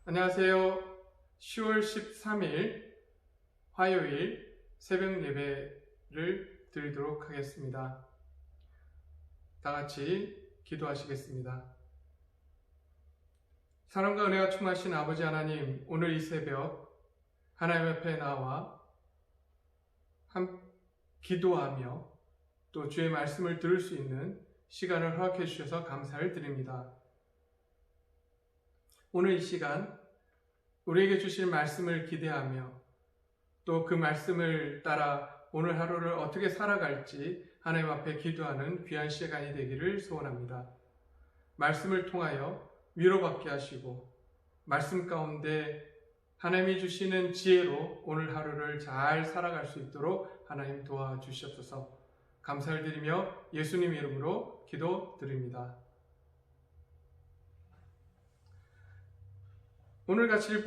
안녕하세요. 10월 13일 화요일 새벽 예배를 드리도록 하겠습니다. 다 같이 기도하시겠습니다. 사랑과 은혜가 충만하신 아버지 하나님, 오늘 이 새벽 하나님 앞에 나와 기도하며 또 주의 말씀을 들을 수 있는 시간을 허락해 주셔서 감사를 드립니다. 오늘 이 시간 우리에게 주실 말씀을 기대하며 또 그 말씀을 따라 오늘 하루를 어떻게 살아갈지 하나님 앞에 기도하는 귀한 시간이 되기를 소원합니다. 말씀을 통하여 위로받게 하시고 말씀 가운데 하나님이 주시는 지혜로 오늘 하루를 잘 살아갈 수 있도록 하나님 도와주시옵소서. 감사를 드리며 예수님 이름으로 기도드립니다. 오늘 같이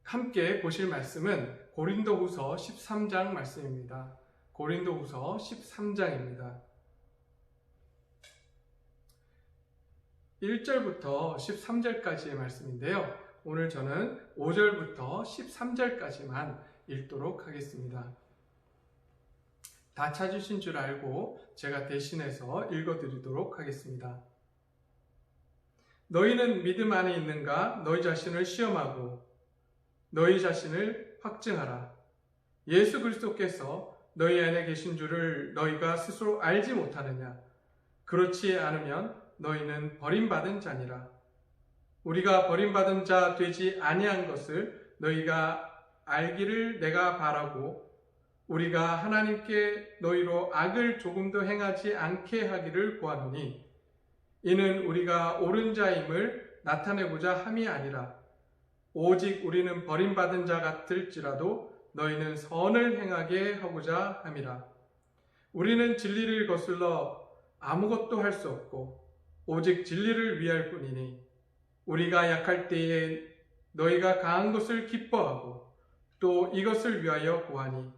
함께 보실 말씀은 고린도후서 13장 말씀입니다. 고린도후서 13장입니다. 1절부터 13절까지의 말씀인데요. 오늘 저는 5절부터 13절까지만 읽도록 하겠습니다. 다 찾으신 줄 알고 제가 대신해서 읽어드리도록 하겠습니다. 너희는 믿음 안에 있는가? 너희 자신을 시험하고 너희 자신을 확증하라. 예수 그리스도께서 너희 안에 계신 줄을 너희가 스스로 알지 못하느냐? 그렇지 않으면 너희는 버림받은 자니라. 우리가 버림받은 자 되지 아니한 것을 너희가 알기를 내가 바라고 우리가 하나님께 너희로 악을 조금도 행하지 않게 하기를 구하노니 이는 우리가 옳은 자임을 나타내고자 함이 아니라 오직 우리는 버림받은 자 같을지라도 너희는 선을 행하게 하고자 함이라. 우리는 진리를 거슬러 아무것도 할 수 없고 오직 진리를 위할 뿐이니 우리가 약할 때에 너희가 강한 것을 기뻐하고 또 이것을 위하여 구하니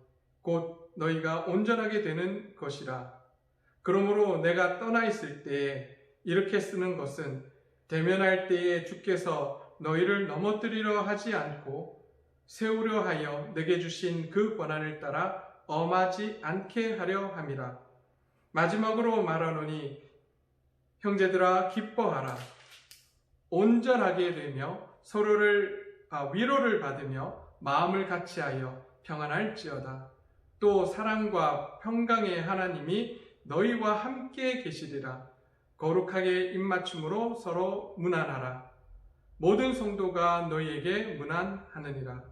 곧 너희가 온전하게 되는 것이라. 그러므로 내가 떠나 있을 때에 이렇게 쓰는 것은 대면할 때에 주께서 너희를 넘어뜨리려 하지 않고 세우려 하여 내게 주신 그 권한을 따라 엄하지 않게 하려 함이라. 마지막으로 말하노니 형제들아 기뻐하라. 온전하게 되며 서로를 위로를 받으며 마음을 같이하여 평안할지어다. 또 사랑과 평강의 하나님이 너희와 함께 계시리라. 거룩하게 입맞춤으로 서로 문안하라. 모든 성도가 너희에게 문안하느니라.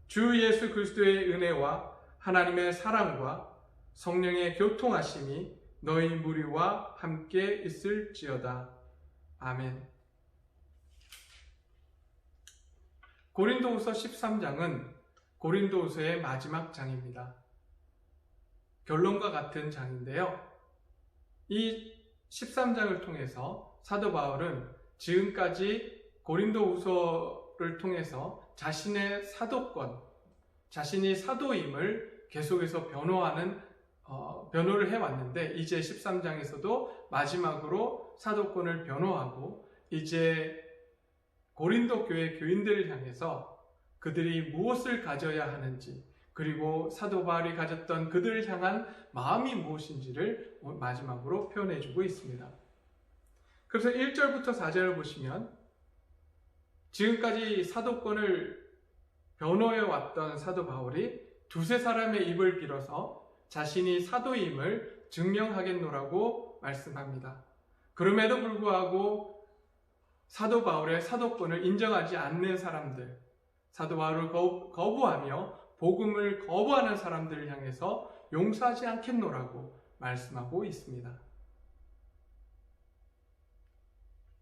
주 예수 그리스도의 은혜와 하나님의 사랑과 성령의 교통하심이 너희 무리와 함께 있을지어다. 아멘. 고린도후서 13장은 고린도후서의 마지막 장입니다. 결론과 같은 장인데요. 이 13장을 통해서 사도 바울은 지금까지 고린도후서를 통해서 자신의 사도권, 자신이 사도임을 계속해서 변호를 해왔는데 이제 13장에서도 마지막으로 사도권을 변호하고 이제 고린도 교회 교인들을 향해서 그들이 무엇을 가져야 하는지 그리고 사도 바울이 가졌던 그들을 향한 마음이 무엇인지를 마지막으로 표현해주고 있습니다. 그래서 1절부터 4절을 보시면 지금까지 사도권을 변호해왔던 사도 바울이 두세 사람의 입을 빌어서 자신이 사도임을 증명하겠노라고 말씀합니다. 그럼에도 불구하고 사도 바울의 사도권을 인정하지 않는 사람들, 사도 바울을 거부하며 복음을 거부하는 사람들을 향해서 용서하지 않겠노라고 말씀하고 있습니다.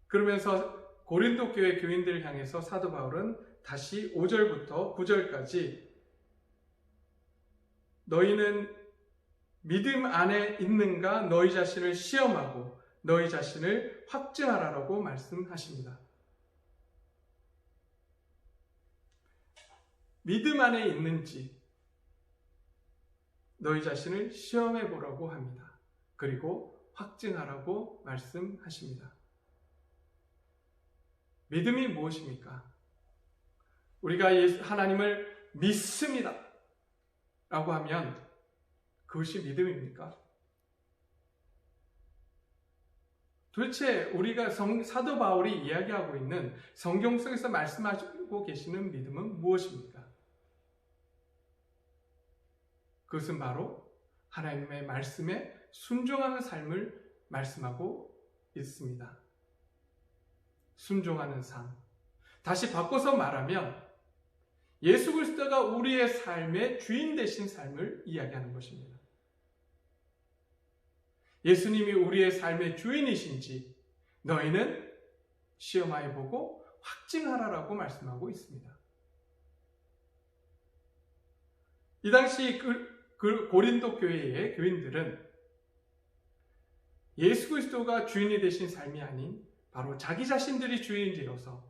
그러면서 고린도 교회 교인들을 향해서 사도 바울은 다시 5절부터 9절까지 너희는 믿음 안에 있는가 너희 자신을 시험하고 너희 자신을 확증하라라고 말씀하십니다. 믿음 안에 있는지 너희 자신을 시험해 보라고 합니다. 그리고 확증하라고 말씀하십니다. 믿음이 무엇입니까? 우리가 하나님을 믿습니다 라고 하면 그것이 믿음입니까? 도대체 우리가 사도 바울이 이야기하고 있는 성경 속에서 말씀하시고 계시는 믿음은 무엇입니까? 그것은 바로 하나님의 말씀에 순종하는 삶을 말씀하고 있습니다. 순종하는 삶. 다시 바꿔서 말하면 예수 그리스도가 우리의 삶의 주인 되신 삶을 이야기하는 것입니다. 예수님이 우리의 삶의 주인이신지 너희는 시험하여 보고 확증하라라고 말씀하고 있습니다. 이 당시 그 고린도 교회의 교인들은 예수 그리스도가 주인이 되신 삶이 아닌 바로 자기 자신들이 주인이로서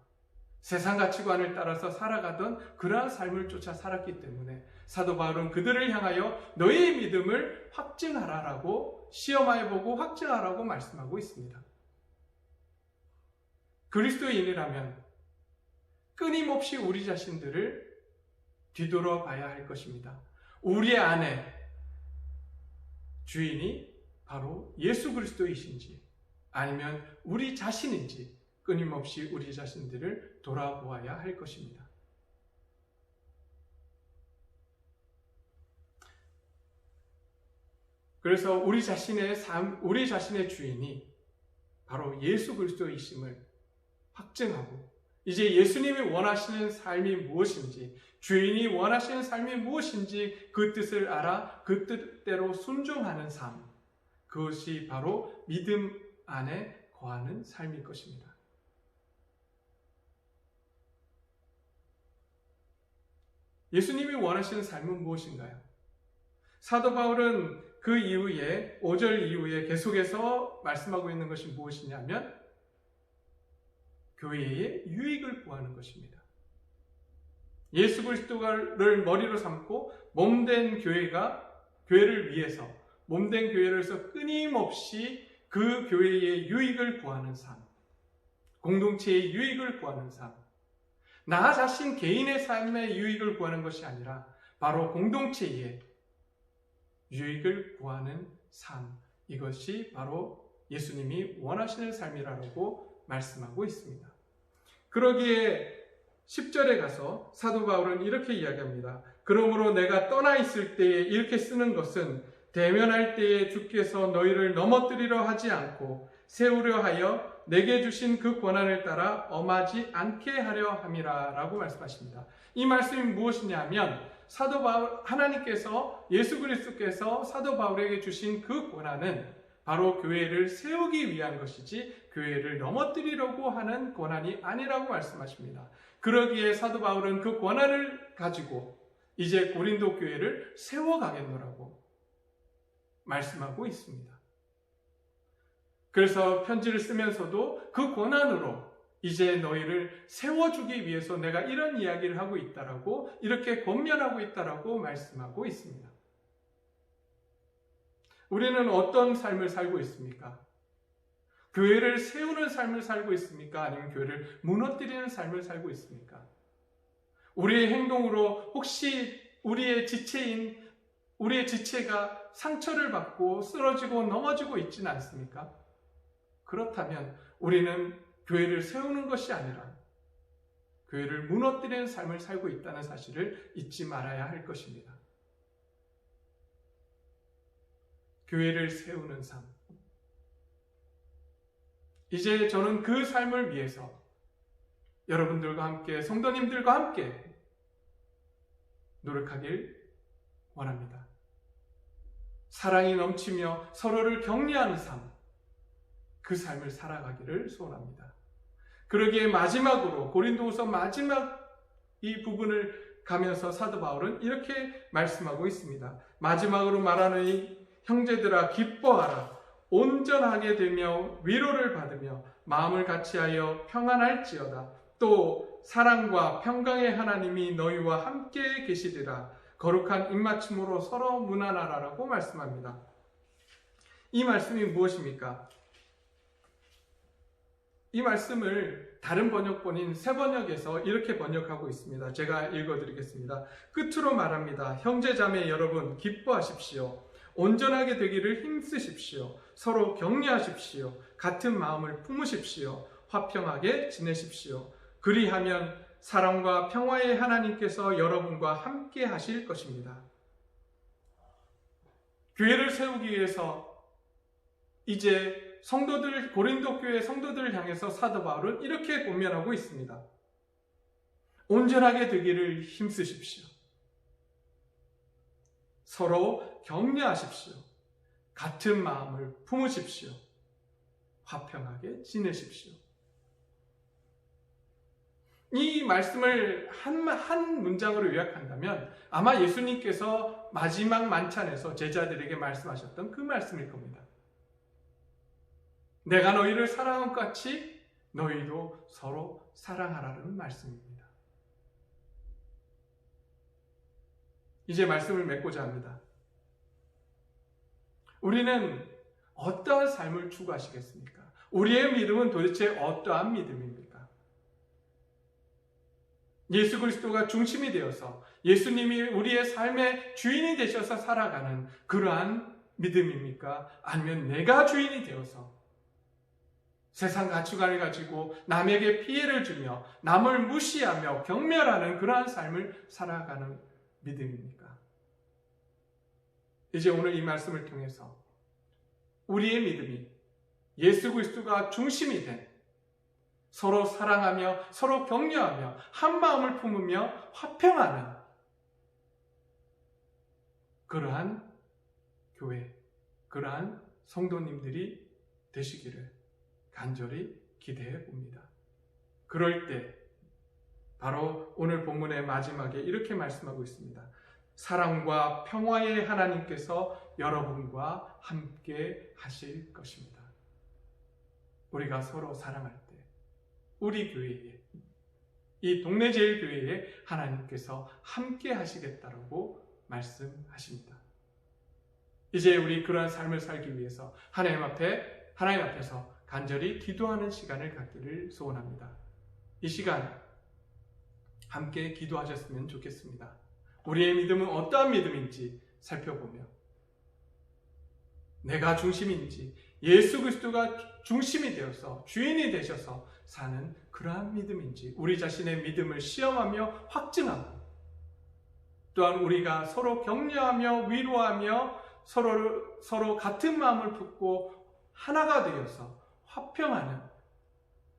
세상 가치관을 따라서 살아가던 그러한 삶을 쫓아 살았기 때문에 사도 바울은 그들을 향하여 너희의 믿음을 확증하라라고 시험하여 보고 확증하라고 말씀하고 있습니다. 그리스도인이라면 끊임없이 우리 자신들을 뒤돌아봐야 할 것입니다. 우리 안에 주인이 바로 예수 그리스도이신지 아니면 우리 자신인지 끊임없이 우리 자신들을 돌아보아야 할 것입니다. 그래서 우리 자신의 삶, 우리 자신의 주인이 바로 예수 그리스도이심을 확증하고 이제 예수님이 원하시는 삶이 무엇인지 주인이 원하시는 삶이 무엇인지 그 뜻을 알아 그 뜻대로 순종하는 삶, 그것이 바로 믿음 안에 거하는 삶일 것입니다. 예수님이 원하시는 삶은 무엇인가요? 사도 바울은 그 이후에 5절 이후에 계속해서 말씀하고 있는 것이 무엇이냐면 교회의 유익을 구하는 것입니다. 예수 그리스도를 머리로 삼고 몸된 교회를 위해서 몸된 교회로서 끊임없이 그 교회의 유익을 구하는 삶, 공동체의 유익을 구하는 삶, 나 자신 개인의 삶의 유익을 구하는 것이 아니라 바로 공동체의 유익을 구하는 삶, 이것이 바로 예수님이 원하시는 삶이라고 말씀하고 있습니다. 그러기에 10절에 가서 사도 바울은 이렇게 이야기합니다. 그러므로 내가 떠나 있을 때에 이렇게 쓰는 것은 대면할 때에 주께서 너희를 넘어뜨리려 하지 않고 세우려 하여 내게 주신 그 권한을 따라 엄하지 않게 하려 함이라 라고 말씀하십니다. 이 말씀이 무엇이냐면 사도 바울, 하나님께서 예수 그리스도께서 사도 바울에게 주신 그 권한은 바로 교회를 세우기 위한 것이지 교회를 넘어뜨리려고 하는 권한이 아니라고 말씀하십니다. 그러기에 사도 바울은 그 권한을 가지고 이제 고린도 교회를 세워가겠노라고 말씀하고 있습니다. 그래서 편지를 쓰면서도 그 권한으로 이제 너희를 세워주기 위해서 내가 이런 이야기를 하고 있다라고 이렇게 권면하고 있다라고 말씀하고 있습니다. 우리는 어떤 삶을 살고 있습니까? 교회를 세우는 삶을 살고 있습니까? 아니면 교회를 무너뜨리는 삶을 살고 있습니까? 우리의 행동으로 혹시 우리의 지체가 상처를 받고 쓰러지고 넘어지고 있지는 않습니까? 그렇다면 우리는 교회를 세우는 것이 아니라 교회를 무너뜨리는 삶을 살고 있다는 사실을 잊지 말아야 할 것입니다. 교회를 세우는 삶. 이제 저는 그 삶을 위해서 여러분들과 함께, 성도님들과 함께 노력하길 원합니다. 사랑이 넘치며 서로를 격려하는 삶, 그 삶을 살아가기를 소원합니다. 그러기에 마지막으로 고린도후서 마지막 이 부분을 가면서 사도 바울은 이렇게 말씀하고 있습니다. 마지막으로 말하는 형제들아 기뻐하라. 온전하게 되며 위로를 받으며 마음을 같이하여 평안할지어다. 또 사랑과 평강의 하나님이 너희와 함께 계시리라. 거룩한 입맞춤으로 서로 문안하라라고 말씀합니다. 이 말씀이 무엇입니까? 이 말씀을 다른 번역본인 새 번역에서 이렇게 번역하고 있습니다. 제가 읽어드리겠습니다. 끝으로 말합니다. 형제자매 여러분, 기뻐하십시오. 온전하게 되기를 힘쓰십시오. 서로 격려하십시오. 같은 마음을 품으십시오. 화평하게 지내십시오. 그리하면 사랑과 평화의 하나님께서 여러분과 함께 하실 것입니다. 교회를 세우기 위해서 이제 성도들, 고린도 교회 성도들을 향해서 사도 바울은 이렇게 권면하고 있습니다. 온전하게 되기를 힘쓰십시오. 서로 격려하십시오. 같은 마음을 품으십시오. 화평하게 지내십시오. 이 말씀을 한 문장으로 요약한다면 아마 예수님께서 마지막 만찬에서 제자들에게 말씀하셨던 그 말씀일 겁니다. 내가 너희를 사랑한 것 같이 너희도 서로 사랑하라는 말씀입니다. 이제 말씀을 맺고자 합니다. 우리는 어떠한 삶을 추구하시겠습니까? 우리의 믿음은 도대체 어떠한 믿음입니까? 예수 그리스도가 중심이 되어서 예수님이 우리의 삶의 주인이 되셔서 살아가는 그러한 믿음입니까? 아니면 내가 주인이 되어서 세상 가치관을 가지고 남에게 피해를 주며 남을 무시하며 경멸하는 그러한 삶을 살아가는 믿음입니까? 이제 오늘 이 말씀을 통해서 우리의 믿음이 예수 그리스도가 중심이 된 서로 사랑하며 서로 격려하며 한 마음을 품으며 화평하는 그러한 교회, 그러한 성도님들이 되시기를 간절히 기대해 봅니다. 그럴 때 바로 오늘 본문의 마지막에 이렇게 말씀하고 있습니다. 사랑과 평화의 하나님께서 여러분과 함께 하실 것입니다. 우리가 서로 사랑할 때 우리 교회에, 이 동네제일교회에 하나님께서 함께 하시겠다라고 말씀하십니다. 이제 우리 그러한 삶을 살기 위해서 하나님 앞에서 간절히 기도하는 시간을 갖기를 소원합니다. 이 시간 함께 기도하셨으면 좋겠습니다. 우리의 믿음은 어떠한 믿음인지 살펴보며 내가 중심인지 예수 그리스도가 중심이 되어서 주인이 되셔서 사는 그러한 믿음인지 우리 자신의 믿음을 시험하며 확증하고 또한 우리가 서로 격려하며 위로하며 서로 같은 마음을 품고 하나가 되어서 화평하는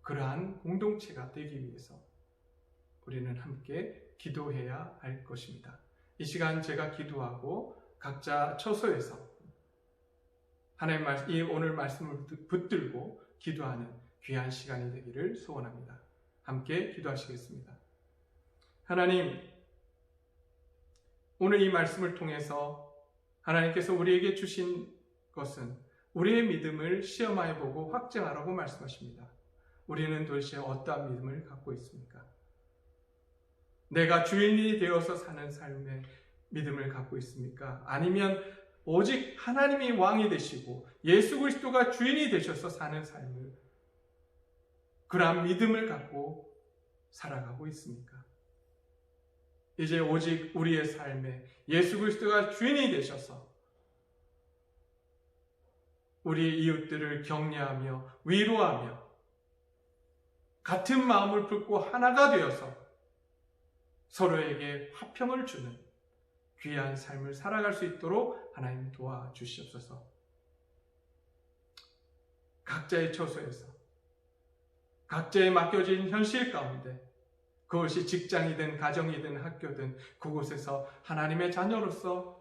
그러한 공동체가 되기 위해서 우리는 함께 기도해야 할 것입니다. 이 시간 제가 기도하고 각자 처소에서 하나님 이 오늘 말씀을 붙들고 기도하는 귀한 시간이 되기를 소원합니다. 함께 기도하시겠습니다. 하나님, 오늘 이 말씀을 통해서 하나님께서 우리에게 주신 것은 우리의 믿음을 시험하여 보고 확증하라고 말씀하십니다. 우리는 도대체 어떠한 믿음을 갖고 있습니까? 내가 주인이 되어서 사는 삶의 믿음을 갖고 있습니까? 아니면 오직 하나님이 왕이 되시고 예수 그리스도가 주인이 되셔서 사는 삶을 그러한 믿음을 갖고 살아가고 있습니까? 이제 오직 우리의 삶에 예수 그리스도가 주인이 되셔서 우리 이웃들을 격려하며 위로하며 같은 마음을 품고 하나가 되어서 서로에게 화평을 주는 귀한 삶을 살아갈 수 있도록 하나님 도와주시옵소서. 각자의 처소에서 각자의 맡겨진 현실 가운데 그것이 직장이든 가정이든 학교든 그곳에서 하나님의 자녀로서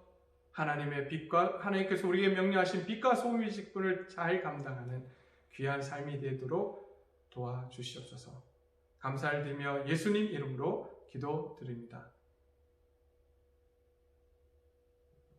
하나님의 빛과 하나님께서 우리에게 명령하신 빛과 소금의 직분을 잘 감당하는 귀한 삶이 되도록 도와주시옵소서. 감사를 드리며 예수님 이름으로 기도드립니다.